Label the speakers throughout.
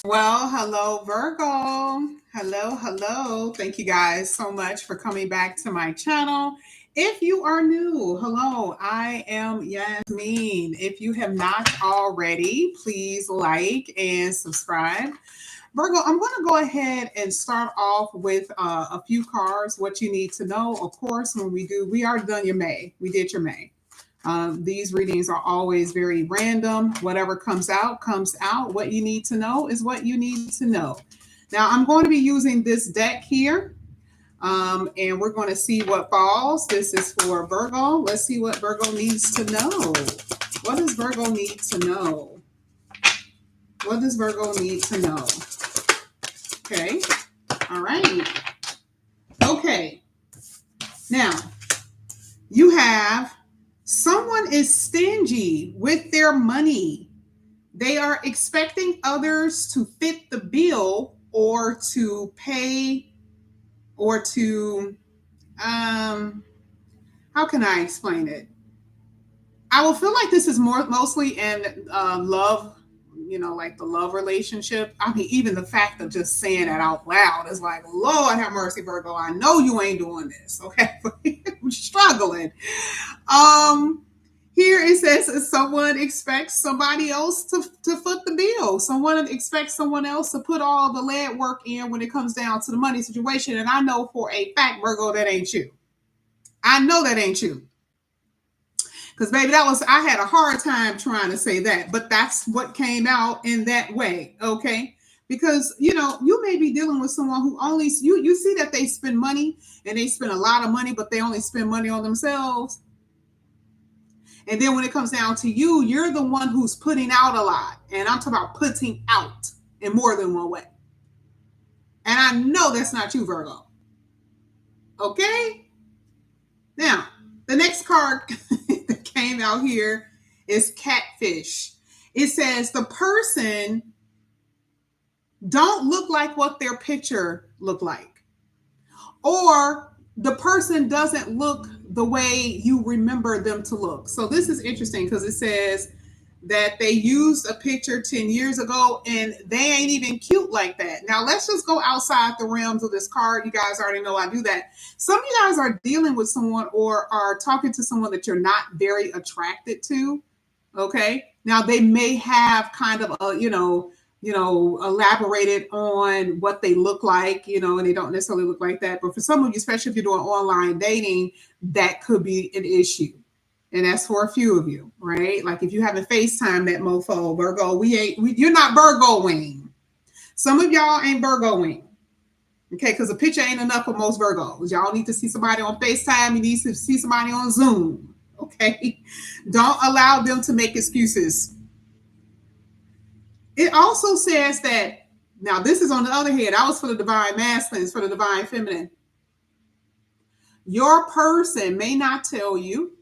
Speaker 1: Well, hello, Virgo. Hello, hello. Thank you guys so much for coming back to my channel. If you are new, hello, I am Yasmin. If you have not already, please like and subscribe. Virgo, I'm going to go ahead and start off with a few cards, what you need to know. Of course, when we already done your May. We did your May. These readings are always very random. Whatever comes out, comes out. What you need to know is what you need to know. Now, I'm going to be using this deck here, and we're going to see what falls. This is for Virgo. Let's see what Virgo needs to know. What does Virgo need to know? What does Virgo need to know? Okay. All right. Okay. Now, you have someone is stingy with their money. They are expecting others to fit the bill or to pay or to, how can I explain it? I will feel like this is mostly in love, like the love relationship. I mean, even the fact of just saying it out loud is like, Lord have mercy, Virgo. I know you ain't doing this. Okay. I'm struggling. Here it says someone expects somebody else to foot the bill. Someone expects someone else to put all the lead work in when it comes down to the money situation. And I know for a fact, Virgo, that ain't you. I know that ain't you. Because, baby, I had a hard time trying to say that, but that's what came out in that way, okay? Because, you may be dealing with someone who only, you see that they spend money and they spend a lot of money, but they only spend money on themselves. And then when it comes down to you, you're the one who's putting out a lot. And I'm talking about putting out in more than one way. And I know that's not you, Virgo. Okay? Now, the next card that came out here is catfish. It says the person don't look like what their picture looked like. Or the person doesn't look the way you remember them to look. So this is interesting because it says that they used a picture 10 years ago and they ain't even cute like that. Now let's just go outside the realms of this card. You guys already know I do that. Some of you guys are dealing with someone or are talking to someone that you're not very attracted to. Okay. Now they may have kind of a, elaborated on what they look like, and they don't necessarily look like that. But for some of you, especially if you're doing online dating, that could be an issue. And that's for a few of you, right? Like if you haven't FaceTime that mofo, Virgo, you're not Virgoing. Some of y'all ain't Virgoing. Okay, because a picture ain't enough for most Virgos. Y'all need to see somebody on FaceTime. You need to see somebody on Zoom. Okay. Don't allow them to make excuses. It also says that, now this is on the other hand, I was for the divine masculine, for the divine feminine. Your person may not tell you,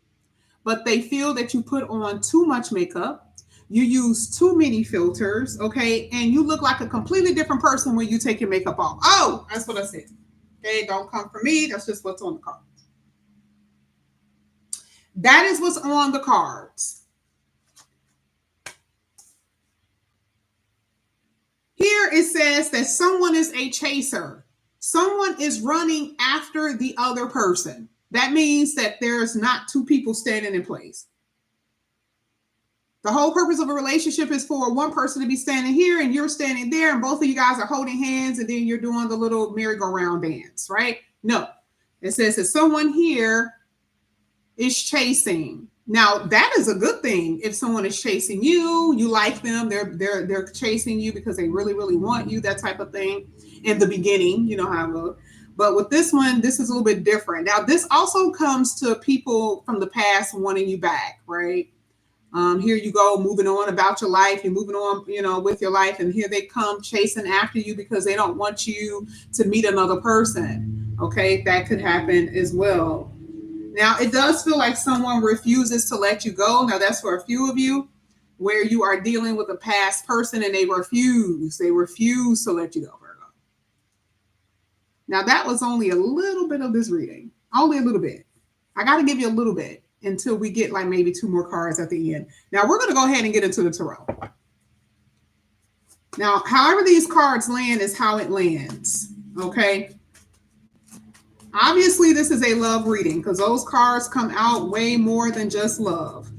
Speaker 1: but they feel that you put on too much makeup, you use too many filters, okay, and you look like a completely different person when you take your makeup off. Oh, that's what I said. Okay, don't come for me. That's just what's on the cards. That is what's on the cards. Here it says that someone is a chaser. Someone is running after the other person. That means that there's not two people standing in place. The whole purpose of a relationship is for one person to be standing here and you're standing there and both of you guys are holding hands and then you're doing the little merry-go-round dance, right? No. It says that someone here is chasing. Now, that is a good thing. If someone is chasing you, you like them, they're chasing you because they really, really want you, that type of thing. In the beginning, you know how it goes. But with this one, this is a little bit different. Now, this also comes to people from the past wanting you back, right? Here you go, moving on about your life. You're moving on, with your life. And here they come chasing after you because they don't want you to meet another person. Okay, that could happen as well. Now, it does feel like someone refuses to let you go. Now, that's for a few of you where you are dealing with a past person and they refuse. They refuse to let you go, Virgo. Now, that was only a little bit of this reading. Only a little bit. I got to give you a little bit until we get like maybe two more cards at the end. Now, we're going to go ahead and get into the tarot. Now, however these cards land is how it lands. Okay. Obviously, this is a love reading because those cards come out way more than just love.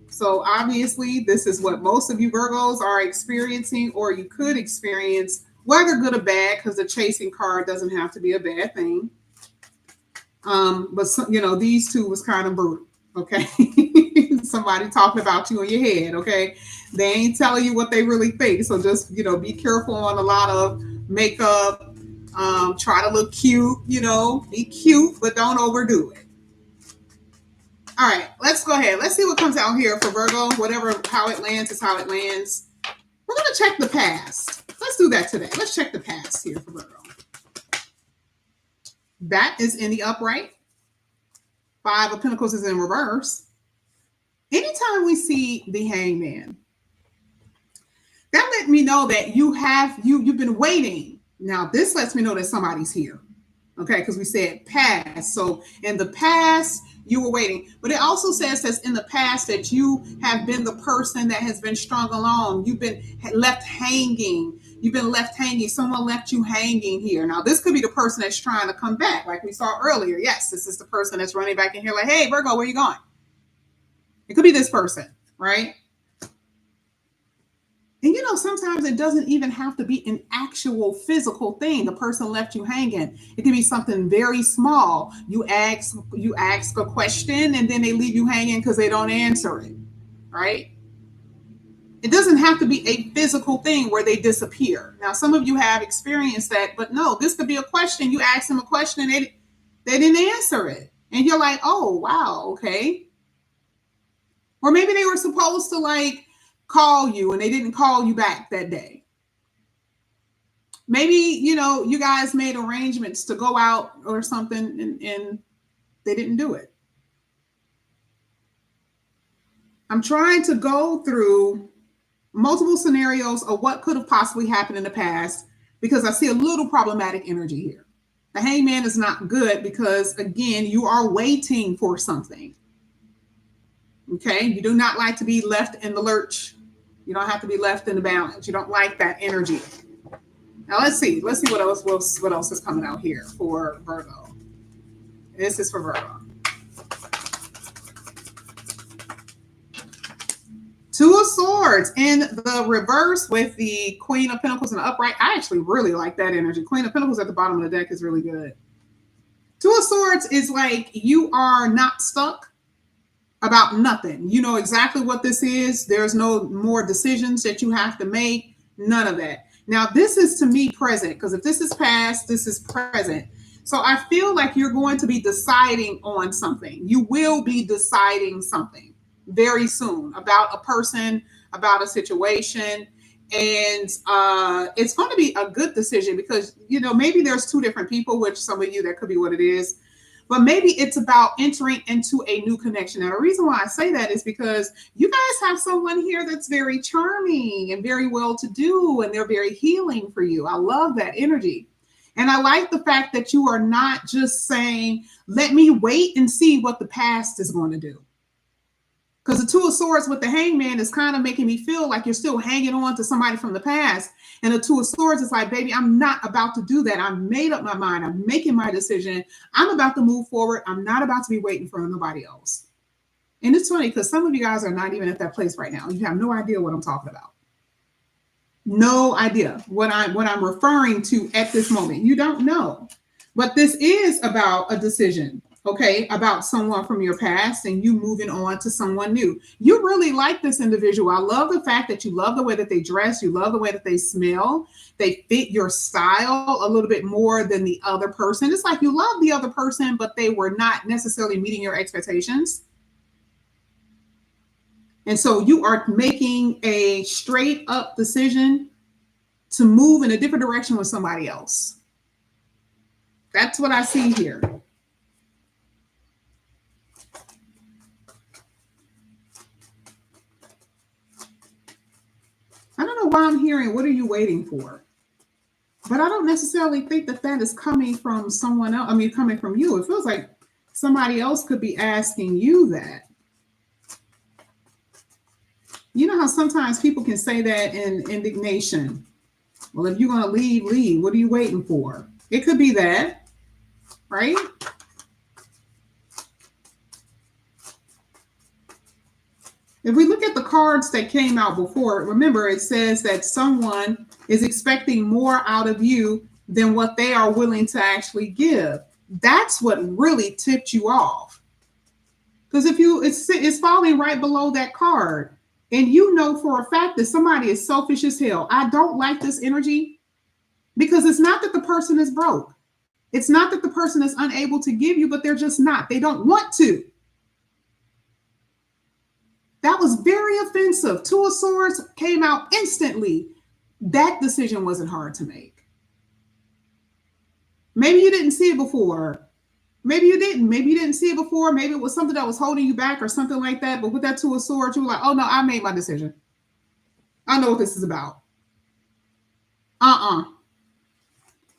Speaker 1: So obviously, this is what most of you Virgos are experiencing, or you could experience, whether good or bad, because the chasing card doesn't have to be a bad thing. But these two was kind of brutal. Okay, somebody talking about you in your head. Okay, they ain't telling you what they really think. So just be careful on a lot of makeup. Try to look cute. Be cute, but don't overdo it. All right, let's go ahead. Let's see what comes out here for Virgo. Whatever, how it lands is how it lands. We're going to check the past. Let's do that today. Let's check the past here for Virgo. That is in the upright. Five of Pentacles is in reverse. Anytime we see the Hangman, that let me know that you've been waiting. Now, this lets me know that somebody's here. Okay, because we said past. So in the past, you were waiting. But it also says that in the past that you have been the person that has been strung along. You've been left hanging. You've been left hanging. Someone left you hanging here. Now, this could be the person that's trying to come back, like we saw earlier. Yes, this is the person that's running back in here like, hey, Virgo, where you going? It could be this person, right? And sometimes it doesn't even have to be an actual physical thing. The person left you hanging. It can be something very small. You ask a question and then they leave you hanging because they don't answer it, right? It doesn't have to be a physical thing where they disappear. Now, some of you have experienced that, but no, this could be a question. You ask them a question and they didn't answer it. And you're like, oh, wow, okay. Or maybe they were supposed to call you and they didn't call you back that day. Maybe, you guys made arrangements to go out or something and they didn't do it. I'm trying to go through multiple scenarios of what could have possibly happened in the past because I see a little problematic energy here. The Hangman is not good because, again, you are waiting for something. Okay? You do not like to be left in the lurch. You don't have to be left in the balance. You don't like that energy. Now let's see. Let's see what else is coming out here for Virgo. This is for Virgo. Two of Swords in the reverse with the Queen of Pentacles in the upright. I actually really like that energy. Queen of Pentacles at the bottom of the deck is really good. Two of Swords is like you are not stuck about nothing. You know exactly what this is. There's no more decisions that you have to make. None of that. Now, this is to me present because if this is past, this is present. So I feel like you're going to be deciding on something. You will be deciding something very soon about a person, about a situation. And it's going to be a good decision because, maybe there's two different people, which some of you, that could be what it is. But maybe it's about entering into a new connection. Now, the reason why I say that is because you guys have someone here that's very charming and very well-to-do, and they're very healing for you. I love that energy. And I like the fact that you are not just saying, let me wait and see what the past is going to do. Because the Two of Swords with the Hangman is kind of making me feel like you're still hanging on to somebody from the past. And the Two of Swords is like, baby, I'm not about to do that. I've made up my mind. I'm making my decision. I'm about to move forward. I'm not about to be waiting for nobody else. And it's funny because some of you guys are not even at that place right now. You have no idea what I'm talking about. No idea what I'm referring to at this moment. You don't know. But this is about a decision. Okay, about someone from your past and you moving on to someone new. You really like this individual. I love the fact that you love the way that they dress. You love the way that they smell. They fit your style a little bit more than the other person. It's like you love the other person, but they were not necessarily meeting your expectations. And so you are making a straight up decision to move in a different direction with somebody else. That's what I see here. I don't know why I'm hearing, what are you waiting for? But I don't necessarily think that that is coming from someone else. I mean, coming from you. It feels like somebody else could be asking you that. You know how sometimes people can say that in indignation. Well, if you're going to leave, leave. What are you waiting for? It could be that, right? If we look at the cards that came out before, remember it says that someone is expecting more out of you than what they are willing to actually give. That's what really tipped you off. Because if you it's falling right below that card, and you know for a fact that somebody is selfish as hell. I don't like this energy because it's not that the person is broke. It's not that the person is unable to give you, but they're just not. They don't want to. That was very offensive. Two of Swords came out instantly. That decision wasn't hard to make. Maybe you didn't see it before. Maybe you didn't. Maybe you didn't see it before. Maybe it was something that was holding you back or something like that. But with that Two of Swords, you were like, oh no, I made my decision. I know what this is about.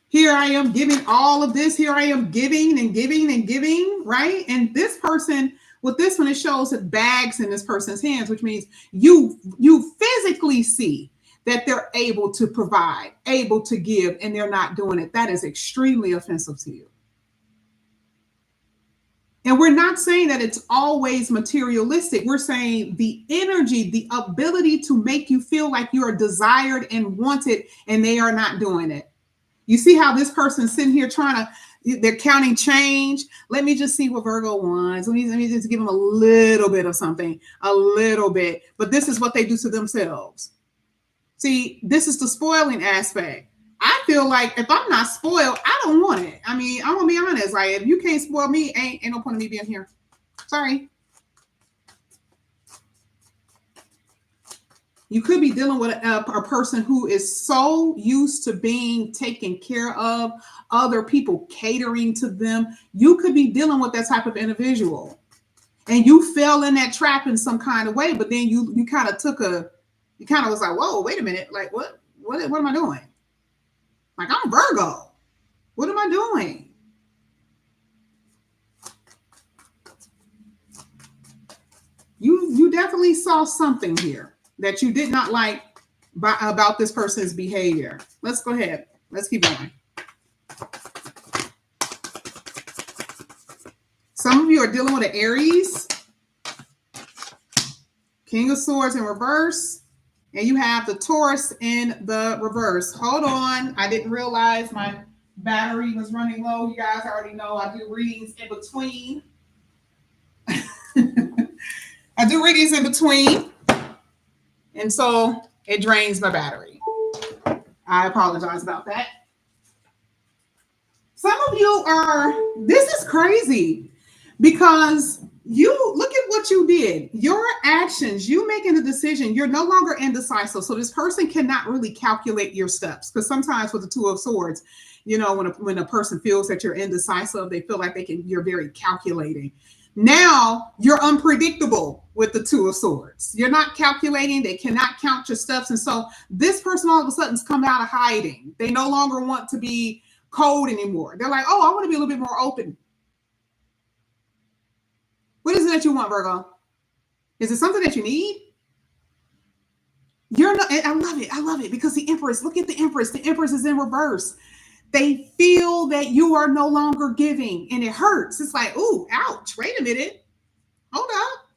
Speaker 1: Here I am giving all of this. Here I am giving and giving and giving, right? And this person, with this one, it shows that bags in this person's hands, which means you physically see that they're able to provide, able to give, and they're not doing it. That is extremely offensive to you. And we're not saying that it's always materialistic. We're saying the energy, the ability to make you feel like you are desired and wanted, and they are not doing it. You see how this person's sitting here they're counting change. Let me just see what Virgo wants. Let me just give them a little bit of something, a little bit. But this is what they do to themselves. See, this is the spoiling aspect. I feel like if I'm not spoiled, I don't want it. I mean, I'm gonna be honest. Like, if you can't spoil me, ain't no point in me being here. Sorry. You could be dealing with a person who is so used to being taken care of, other people catering to them. You could be dealing with that type of individual, and you fell in that trap in some kind of way. But then you kind of was like, whoa, wait a minute, like what am I doing? Like, I'm Virgo. What am I doing? You definitely saw something here that you did not like about this person's behavior. Let's go ahead. Let's keep going. Some of you are dealing with an Aries, King of Swords in reverse, and you have the Taurus in the reverse. Hold on. I didn't realize my battery was running low. You guys already know I do readings in between. I do readings in between. And so it drains my battery. I apologize about that. Some of you this is crazy because you look at what you did, your actions, you making a decision, you're no longer indecisive. So this person cannot really calculate your steps, because sometimes with the Two of Swords, when a person feels that you're indecisive, they feel like you're very calculating. Now you're unpredictable with the Two of Swords. You're not calculating. They cannot count your steps. And so this person all of a sudden has come out of hiding. They no longer want to be cold anymore. They're like, oh, I want to be a little bit more open. What is it that you want, Virgo? Is it something that you need? You're not. I love it. I love it because the Empress, look at the Empress. The Empress is in reverse. They feel that you are no longer giving, and it hurts. It's like, ooh, ouch. Wait a minute. Hold up.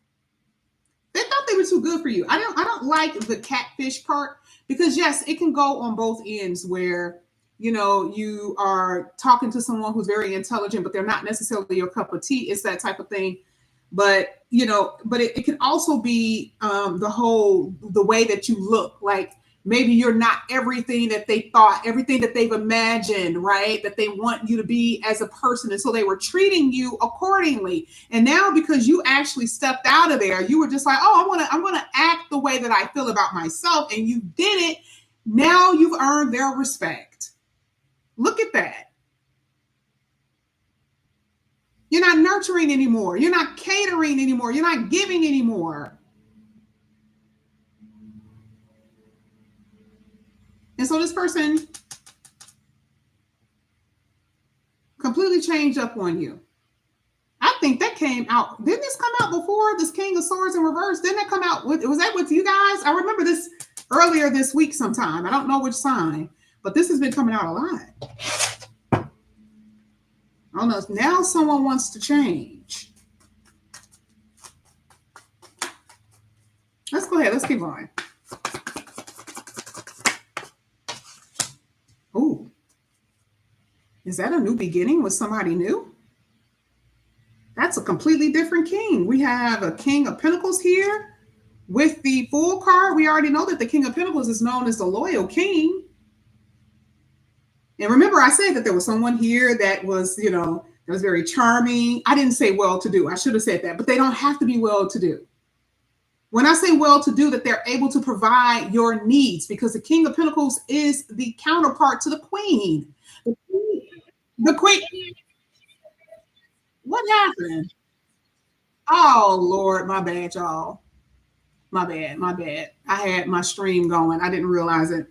Speaker 1: They thought they were too good for you. I don't like the catfish part, because yes, it can go on both ends where, you are talking to someone who's very intelligent, but they're not necessarily your cup of tea. It's that type of thing. But, it can also be the way that you look. Like, maybe you're not everything that they thought, everything that they've imagined, right? That they want you to be as a person. And so they were treating you accordingly. And now, because you actually stepped out of there, you were just like, oh, I'm going to act the way that I feel about myself. And you did it. Now you've earned their respect. Look at that. You're not nurturing anymore. You're not catering anymore. You're not giving anymore. And so this person completely changed up on you. I think that came out. Didn't this come out before this King of Swords in reverse? Didn't that come out? Was that with you guys? I remember this earlier this week sometime. I don't know which sign. But this has been coming out a lot. I don't know. Now someone wants to change. Let's go ahead. Let's keep going. Oh, is that a new beginning with somebody new? That's a completely different king. We have a King of Pentacles here with the Fool card. We already know that the King of Pentacles is known as the loyal king. And remember, I said that there was someone here that was, that was very charming. I didn't say well-to-do. I should have said that, but they don't have to be well-to-do. When I say well-to-do, that they're able to provide your needs, because the King of Pentacles is the counterpart to the Queen. The Queen. What happened? Oh, Lord, my bad, y'all. My bad. I had my stream going. I didn't realize it.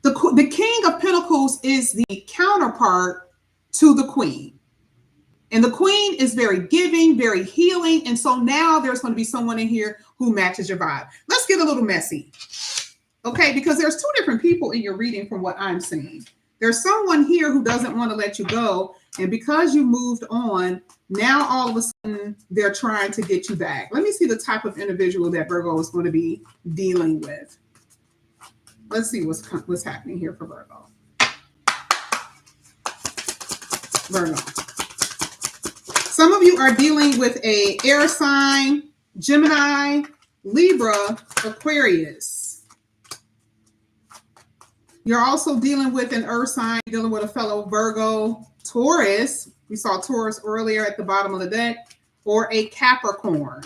Speaker 1: The King of Pentacles is the counterpart to the Queen. And the Queen is very giving, very healing. And so now there's going to be someone in here who matches your vibe. Let's get a little messy. Okay, because there's two different people in your reading from what I'm seeing. There's someone here who doesn't want to let you go. And because you moved on, now all of a sudden they're trying to get you back. Let me see the type of individual that Virgo is going to be dealing with. Let's see what's happening here for Virgo. Virgo. Some of you are dealing with a air sign, Gemini, Libra, Aquarius. You're also dealing with an earth sign, dealing with a fellow Virgo, Taurus. We saw Taurus earlier at the bottom of the deck, or a Capricorn.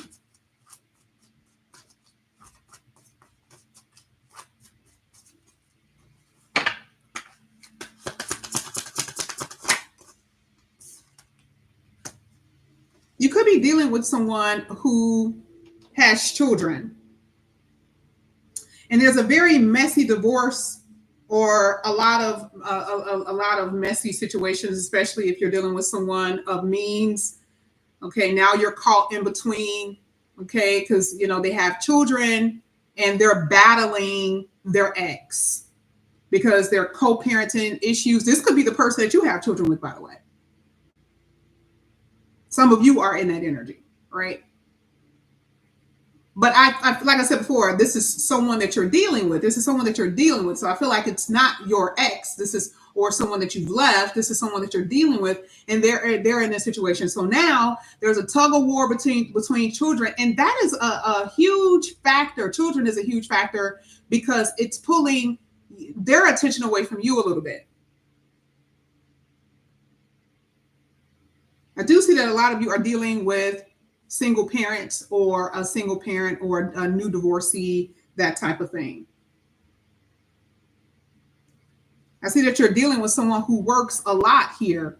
Speaker 1: You could be dealing with someone who has children. And there's a very messy divorce, or a lot of messy situations, especially if you're dealing with someone of means. Okay, now you're caught in between, okay, because they have children and they're battling their ex because they're co-parenting issues. This could be the person that you have children with, by the way. Some of you are in that energy, right? But I like I said before, this is someone that you're dealing with. This is someone that you're dealing with. So I feel like it's not your ex. This is, or someone that you've left. This is someone that you're dealing with, and they're in this situation. So now there's a tug of war between children, and that is a huge factor. Children is a huge factor because it's pulling their attention away from you a little bit. I do see that a lot of you are dealing with single parents, or a single parent, or a new divorcee, that type of thing. I see that you're dealing with someone who works a lot here.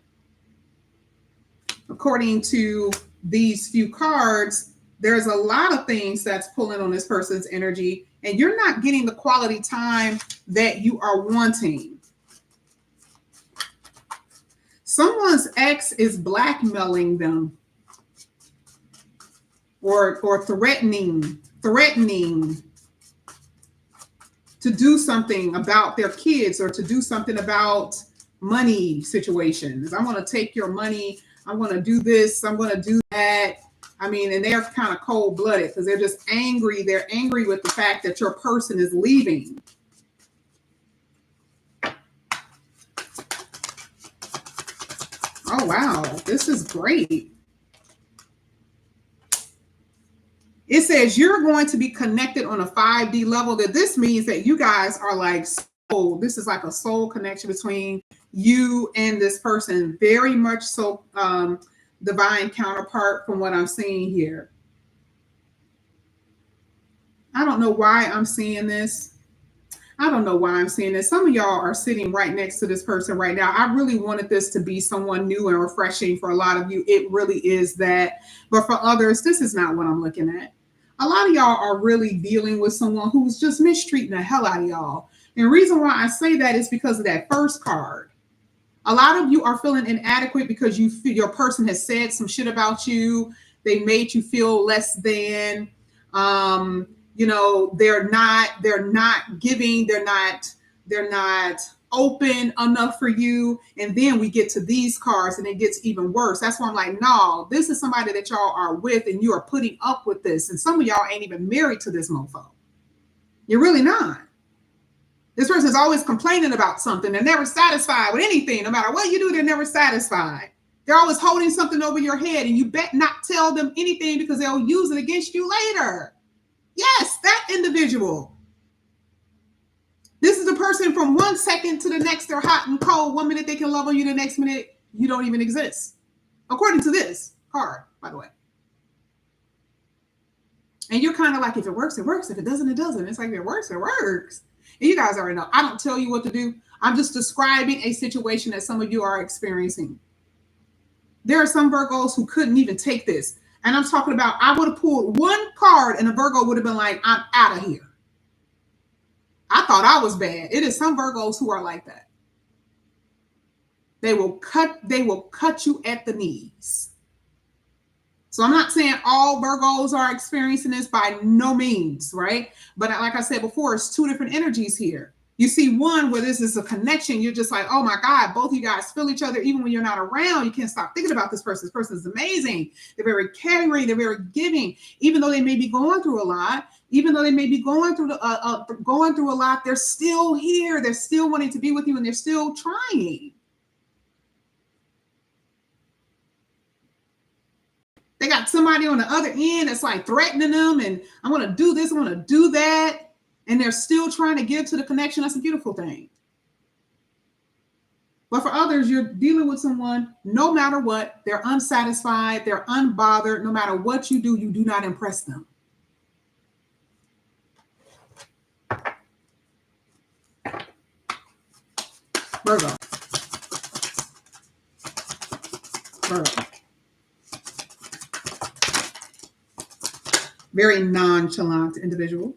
Speaker 1: According to these few cards, there's a lot of things that's pulling on this person's energy, and you're not getting the quality time that you are wanting. Someone's ex is blackmailing them, or threatening to do something about their kids, or to do something about money situations. I'm going to take your money. I'm going to do this. I'm going to do that. I mean, and they're kind of cold-blooded because they're just angry. They're angry with the fact that your person is leaving. Oh, wow. This is great. It says you're going to be connected on a 5D level. That this means that you guys are like soul. This is like a soul connection between you and this person. Very much so divine counterpart from what I'm seeing here. I don't know why I'm seeing this. Some of y'all are sitting right next to this person right now. I really wanted this to be someone new and refreshing. For a lot of you, it really is that. But for others, this is not what I'm looking at. A lot of y'all are really dealing with someone who's just mistreating the hell out of y'all. And the reason why I say that is because of that first card. A lot of you are feeling inadequate because you feel your person has said some shit about you. They made you feel less than. They're not giving. They're not They're not open enough for you. And then we get to these cards and it gets even worse. That's why I'm like, no, this is somebody that y'all are with and you are putting up with this. And some of y'all ain't even married to this mofo. You're really not. This person's always complaining about something. They're never satisfied with anything. No matter what you do, they're never satisfied. They're always holding something over your head, and you bet not tell them anything because they'll use it against you later. Yes, that individual. This is the person from one second to the next, they're hot and cold. 1 minute they can love on you, the next minute you don't even exist. According to this card, by the way. And you're kind of like, if it works, it works. If it doesn't, it doesn't. It's like, if it works, it works. And you guys already know. I don't tell you what to do. I'm just describing a situation that some of you are experiencing. There are some Virgos who couldn't even take this. And I'm talking about, I would have pulled one card and a Virgo would have been like, I'm out of here. I thought I was bad. It is some Virgos who are like that. They will cut you at the knees. So I'm not saying all Virgos are experiencing this, by no means, right? But like I said before, it's two different energies here. You see one where this is a connection. You're just like, oh my God, both of you guys feel each other. Even when you're not around, you can't stop thinking about this person. This person is amazing. They're very caring. They're very giving. Even though they may be going through a lot, even though they may be going through a lot, they're still here. They're still wanting to be with you, and they're still trying. They got somebody on the other end that's like threatening them, and I want to do this, I want to do that. And they're still trying to give to the connection. That's a beautiful thing. But for others, you're dealing with someone, no matter what, they're unsatisfied, they're unbothered. No matter what you do not impress them. Virgo. Virgo. Very nonchalant individual.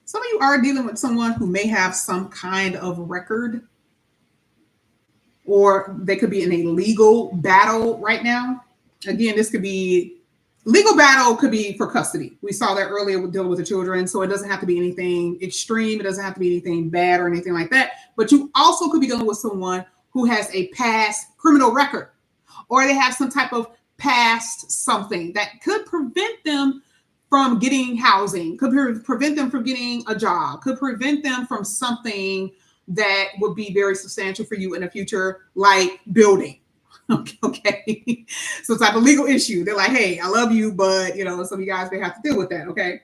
Speaker 1: Some of you are dealing with someone who may have some kind of record, or they could be in a legal battle right now. Again, this could be legal battle, could be for custody. We saw that earlier with dealing with the children. So it doesn't have to be anything extreme. It doesn't have to be anything bad or anything like that. But you also could be dealing with someone who has a past criminal record, or they have some type of past something that could prevent them from getting housing, could prevent them from getting a job, could prevent them from something that would be very substantial for you in the future, like building. Okay. Some type of legal issue. They're like, hey, I love you, but some of you guys may have to deal with that. Okay.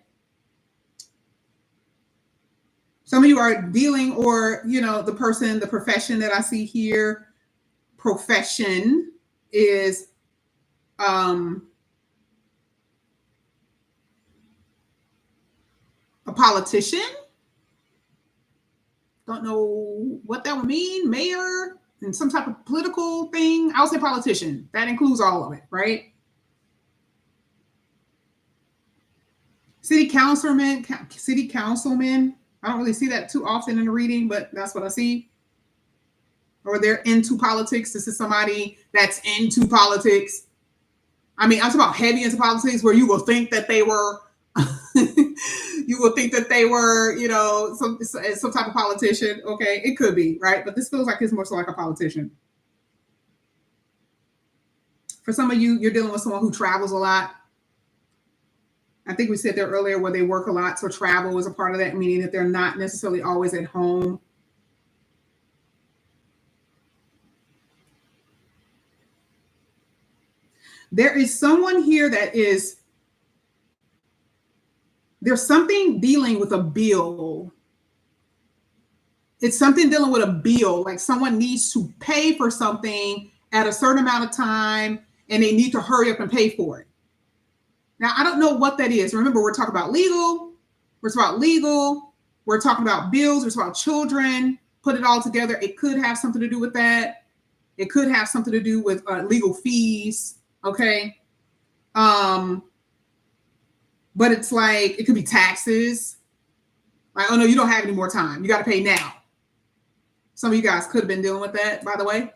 Speaker 1: Some of you are dealing, or, the profession that I see here, profession is a politician. Don't know what that would mean. Mayor and some type of political thing. I'll say politician. That includes all of it, right? City councilman. I don't really see that too often in the reading, but that's what I see. Or they're into politics. This is somebody that's into politics. I mean, I'm talking about heavy into politics, where you will think that they were, some type of politician. Okay, it could be, right? But this feels like it's more so like a politician. For some of you, you're dealing with someone who travels a lot. I think we said there earlier where they work a lot. So travel is a part of that, meaning that they're not necessarily always at home. There is someone here there's something dealing with a bill. It's something dealing with a bill, like someone needs to pay for something at a certain amount of time and they need to hurry up and pay for it. Now, I don't know what that is. Remember, we're talking about legal. We're talking about bills. We're talking about children. Put it all together. It could have something to do with that. It could have something to do with legal fees. Okay. But it's like, it could be taxes. Like, oh no, you don't have any more time. You got to pay now. Some of you guys could have been dealing with that, by the way.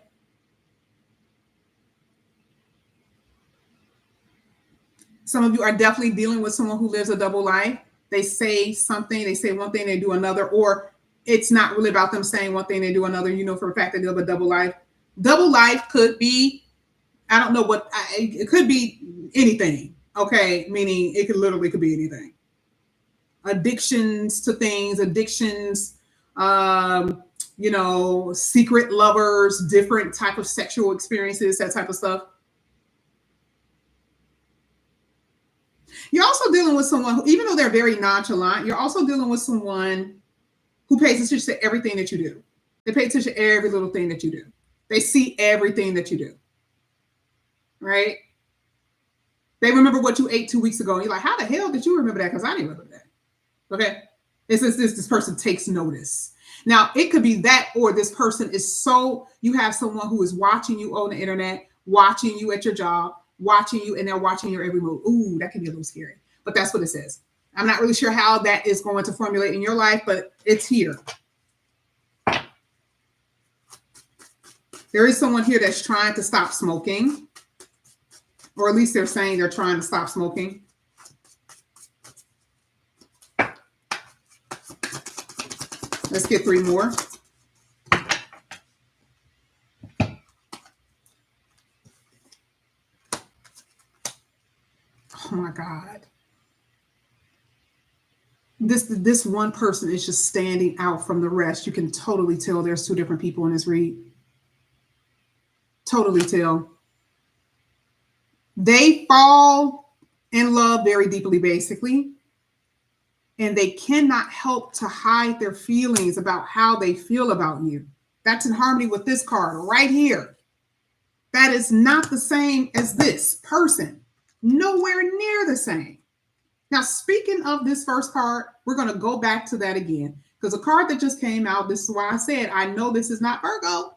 Speaker 1: Some of you are definitely dealing with someone who lives a double life. They say something, they say one thing, they do another, or it's not really about them saying one thing, they do another. You know for a fact they live a double life. Double life could be, I don't know what, it could be anything. Okay, meaning it could literally could be anything. Addictions to things, addictions, secret lovers, different type of sexual experiences, that type of stuff. You're also dealing with someone who, even though they're very nonchalant, you're also dealing with someone who pays attention to everything that you do. They pay attention to every little thing that you do. They see everything that you do. Right? They remember what you ate 2 weeks ago. And you're like, how the hell did you remember that? Because I didn't remember that. Okay? It's just this person takes notice. Now, it could be that, or this person is so, you have someone who is watching you on the internet, watching you at your job, watching you, and they're watching your every move. Ooh, that can be a little scary. But that's what it says. I'm not really sure how that is going to formulate in your life, but it's here. There is someone here that's trying to stop smoking, or at least they're saying they're trying to stop smoking. Let's get 3 more. Oh my God. This one person is just standing out from the rest. You can totally tell there's 2 different people in this read. Totally tell. They fall in love very deeply, basically. And they cannot help to hide their feelings about how they feel about you. That's in harmony with this card right here. That is not the same as this person. Nowhere near the same. Now, speaking of this first card, we're going to go back to that again. Because the card that just came out, this is why I said, I know this is not Virgo.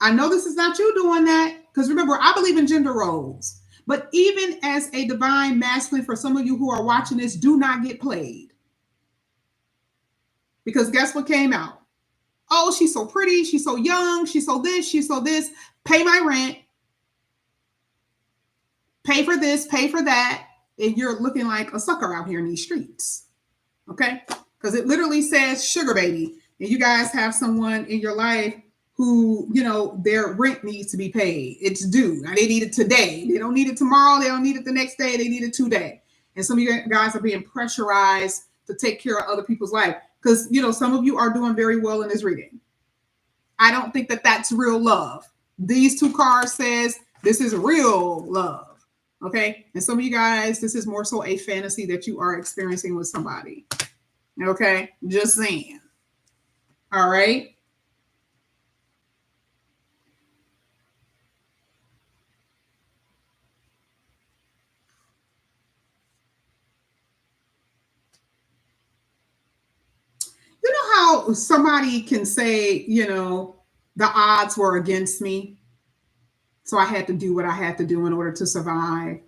Speaker 1: I know this is not you doing that. Because remember, I believe in gender roles. But even as a divine masculine, for some of you who are watching this, do not get played. Because guess what came out? Oh, she's so pretty. She's so young. She's so this. She's so this. Pay my rent. Pay for this. Pay for that. And you're looking like a sucker out here in these streets. Okay? Because it literally says sugar baby. And you guys have someone in your life who, their rent needs to be paid. It's due. Now, they need it today. They don't need it tomorrow. They don't need it the next day. They need it today. And some of you guys are being pressurized to take care of other people's life. Because, some of you are doing very well in this reading. I don't think that that's real love. These 2 cards says this is real love. Okay. And some of you guys, this is more so a fantasy that you are experiencing with somebody. Okay. Just saying. All right. You know how somebody can say, the odds were against me, so I had to do what I had to do in order to survive.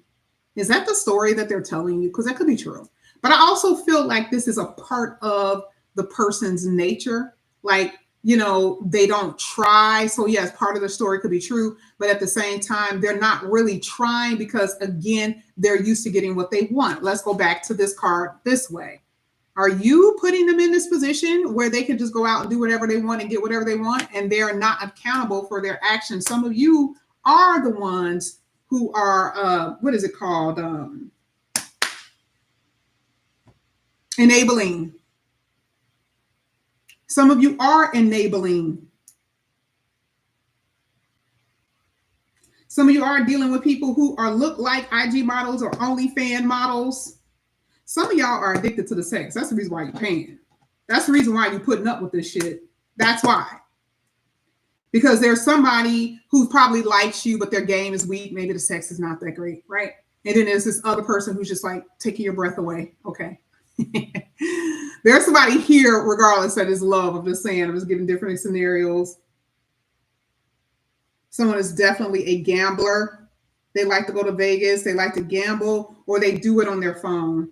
Speaker 1: Is that the story that they're telling you? Because that could be true. But I also feel like this is a part of the person's nature. Like, they don't try. So yes, part of the story could be true. But at the same time, they're not really trying because, again, they're used to getting what they want. Let's go back to this card this way. Are you putting them in this position where they can just go out and do whatever they want and get whatever they want, and they're not accountable for their actions? Some of you are the ones who are, what is it called? Enabling. Some of you are enabling. Some of you are dealing with people who look like IG models or OnlyFans models. Some of y'all are addicted to the sex. That's the reason why you're paying. That's the reason why you're putting up with this shit. That's why. Because there's somebody who probably likes you, but their game is weak. Maybe the sex is not that great, right? And then there's this other person who's just like taking your breath away. Okay. There's somebody here, regardless that is love. I'm just saying, I'm just giving different scenarios. Someone is definitely a gambler. They like to go to Vegas. They like to gamble, or they do it on their phone.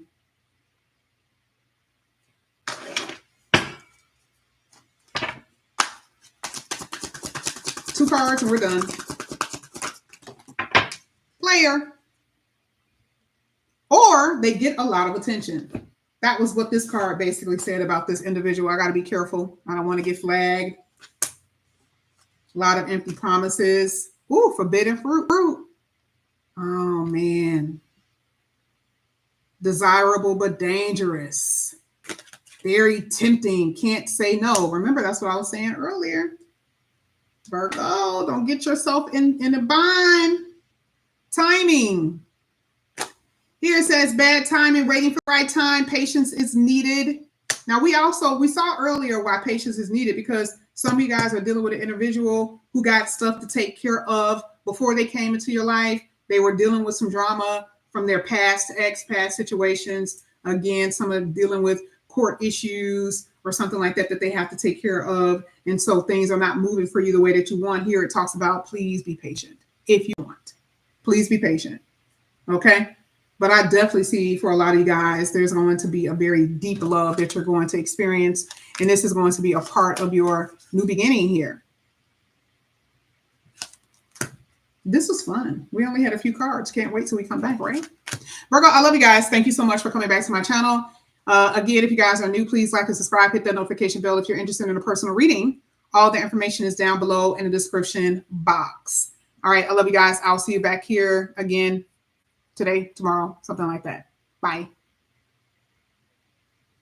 Speaker 1: Two cards and we're done. Player. or they get a lot of attention. That was what this card basically said about this individual. I got to be careful. I don't want to get flagged. A lot of empty promises. Ooh, forbidden fruit. Oh, man. Desirable but dangerous. Very tempting. Can't say no. Remember, that's what I was saying earlier. Virgo, don't get yourself in a bind. Timing. Here it says bad timing, waiting for the right time. Patience is needed. Now, we saw earlier why patience is needed, because some of you guys are dealing with an individual who got stuff to take care of before they came into your life. They were dealing with some drama from their past situations. Again, some are dealing with court issues or something like that they have to take care of. And so things are not moving for you the way that you want. Here it talks about, please be patient if you want. Please be patient. Okay? But I definitely see for a lot of you guys, there's going to be a very deep love that you're going to experience. And this is going to be a part of your new beginning here. This was fun. We only had a few cards. Can't wait till we come back, right? Virgo, I love you guys. Thank you so much for coming back to my channel. Again, if you guys are new, please like and subscribe. Hit that notification bell if you're interested in a personal reading. All the information is down below in the description box. All right. I love you guys. I'll see you back here again today, tomorrow, something like that. Bye.